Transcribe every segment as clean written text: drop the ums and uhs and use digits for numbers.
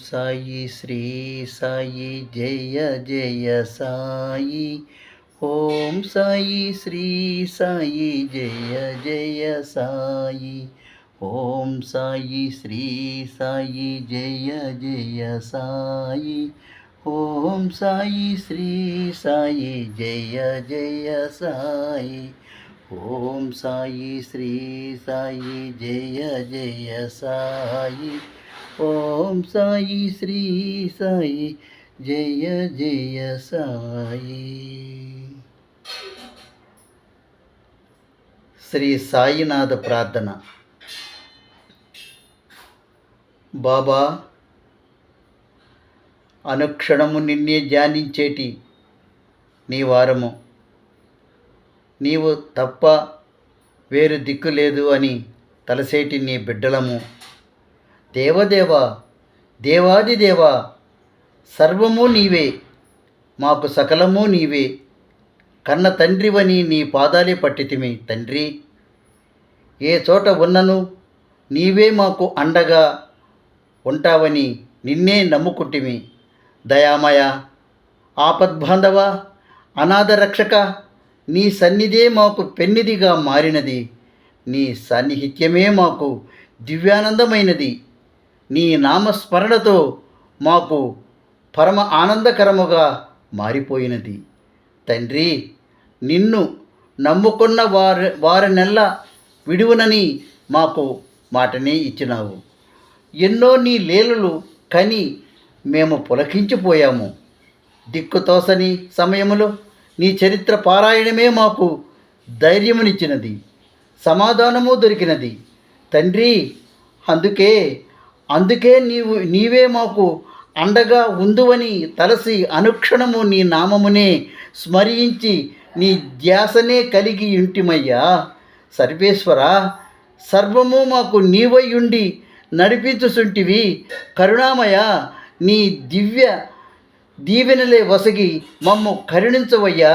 సాయి శ్రీ సాయి జయ జయ సాయి. ఓం సాయి శ్రీ సాయి జయ జయ సాయి. ఓం సాయి శ్రీ సాయి జయ జయ సాయి. ఓం సాయి శ్రీ సాయి జయ జయ సాయి. ఓం సాయి శ్రీ సాయి జయ జయ సాయి. ఓం సాయి శ్రీ సాయి జయ జయ సాయి. శ్రీ సాయినాథ ప్రార్థన. బాబా, అనుక్షణము నిన్నే ధ్యానించేటి నీ వారము, నీవు తప్ప వేరు దిక్కు లేదు అని తలసేటి నీ బిడ్డలము. దేవదేవా, దేవాదిదేవా, సర్వము నీవే, మాకు సకలము నీవే. కన్న తండ్రివని నీ పాదాలే పట్టితిమి తండ్రి. ఏ చోట ఉన్నను నీవే మాకు అండగా ఉంటావని నిన్నే నమ్ముకుంటిమి. దయామయ, ఆపద్బాంధవ, అనాథ రక్షక, నీ సన్నిధే మాకు పెన్నిదిగా మారినది. నీ సాన్నిహిత్యమే మాకు దివ్యానందమైనది. నీ నామస్మరణతో మాకు పరమ ఆనందకరముగా మారిపోయినది. తండ్రి, నిన్ను నమ్ముకున్న వారినెల్లా విడువనని మాకు మాటనే ఇచ్చినావు. ఎన్నో నీ లీలలు కని మేము పులకించిపోయాము. దిక్కుతోసని సమయములో నీ చరిత్ర పారాయణమే మాకు ధైర్యమునిచ్చినది, సమాధానము దొరికినది. తండ్రి, అందుకే నీవే మాకు అండగా ఉందువని తలసి అనుక్షణము నీ నామమునే స్మరించి నీ ధ్యాసనే కలిగి ఉంటిమయ్యా. సర్వేశ్వర, సర్వము మాకు నీవయ్యుండి నడిపించుసుంటివి. కరుణామయ, నీ దివ్య దీవెనలే వసగి మమ్ము కరుణించవయ్యా.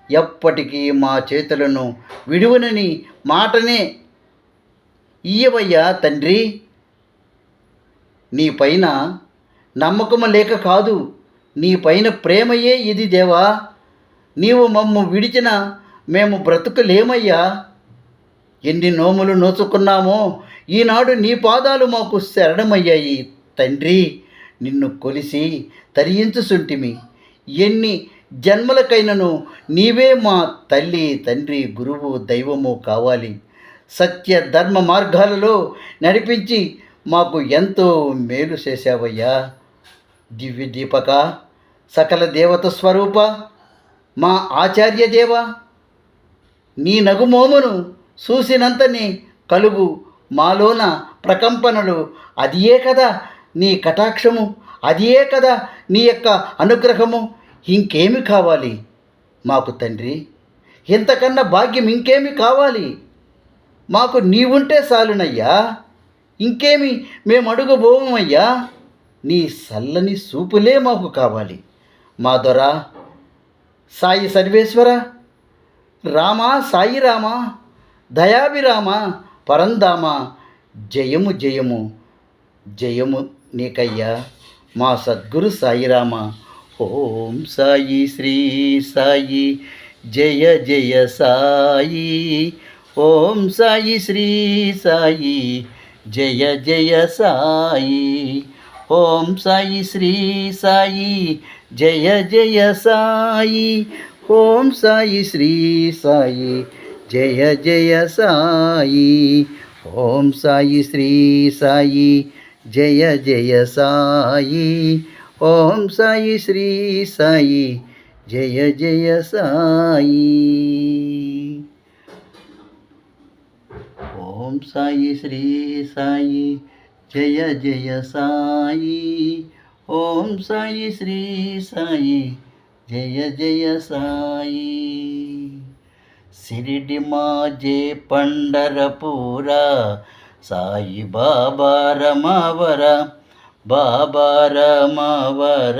ఎప్పటికీ మా చేతులను విడువనని మాటనే ఇయ్యవయ్యా తండ్రి. నీ పైన నమ్మకము లేక కాదు, నీ పైన ప్రేమయే ఇది దేవా. నీవు మమ్ము విడిచిన మేము బ్రతుకులేమయ్యా. ఎన్ని నోములు నోచుకున్నామో ఈనాడు నీ పాదాలు మాకు శరణమయ్యాయి తండ్రి. నిన్ను కొలిసి తరించుసుంటిమి. ఎన్ని జన్మలకైనను నీవే మా తల్లి, తండ్రి, గురువు, దైవము కావాలి. సత్య ధర్మ మార్గాలలో నడిపించి మాకు ఎంతో మేలు చేశావయ్యా. దివ్య దీపక, సకల దేవత స్వరూప, మా ఆచార్య దేవ, నీ నగుమోమును చూసినంతనే కలుగు మాలోన ప్రకంపనలు. అదియే కదా నీ కటాక్షము, అదియే కదా నీ యొక్క అనుగ్రహము. ఇంకేమి కావాలి మాకు తండ్రి? ఇంతకన్నా భాగ్యం ఇంకేమి కావాలి? మాకు నీవుంటే చాలునయ్యా. ఇంకేమి మేము అడుగుబోమయ్యా. నీ చల్లని చూపులే మాకు కావాలి. మా దొర సాయి సర్వేశ్వర, రామ సాయి రామ, దయాభిరామ, పరంధామ, జయము జయము జయము నీకయ్యా మా సద్గురు సాయిరామ. ఓం సాయి శ్రీ సాయి జయ జయ సాయి. ఓం సాయి శ్రీ సాయి జయ జయ సాయి. ఓం సాయి శ్రీ సాయి జయ జయ సాయి. ఓం సాయి శ్రీ సాయి జయ జయ సాయి. ఓం సాయి శ్రీ సాయి జయ జయ సాయి. ఓం సాయి శ్రీ సాయి జయ జయ సాయి. ఓం సాయి శ్రీ సాయి జయ జయ సాయి. ఓం సాయి శ్రీ సాయి జయ జయ సాయి. సిరిడి మాజే పండరపూరా, సాయి బాబా రమవర, బాబా రమవర,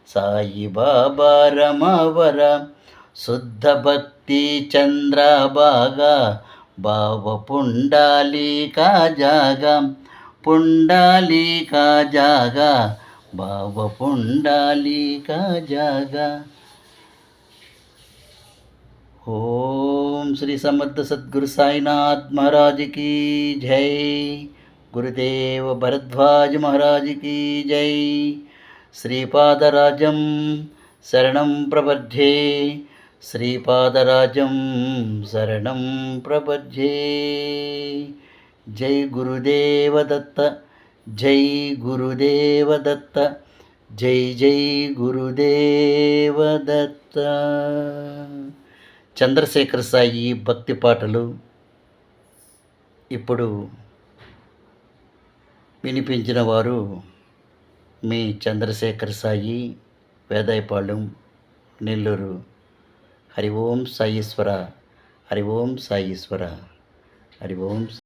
సాయి బాబా రమవర. శుద్ధ భక్తి చంద్రభాగా, భావ పుండాలికా జాగ, పుండాలీకా జాగా బాబా పుండాలీకా జాగా. ఓం శ్రీ సమర్థ సద్గురు సాయినాథ్ మహారాజ్ की జై. గురుదేవ భరద్వాజ మహారాజ్ की జై. శ్రీపాదరాజం శరణం ప్రపద్యే. శ్రీపాదరాజం శరణం ప్రపద్యే. జై గురుదేవ దత్త. జై గురుదేవ దత్త. జై జై గురుదేవ దత్త. చంద్రశేఖర్ సాయి భక్తి పాటలు ఇప్పుడు వినిపించిన వారు మీ చంద్రశేఖర్ సాయి, వేదాయపాళెం, నెల్లూరు. హరి ఓం సాయీశ్వర. హరి ఓం సాయీశ్వర. హరి ఓం.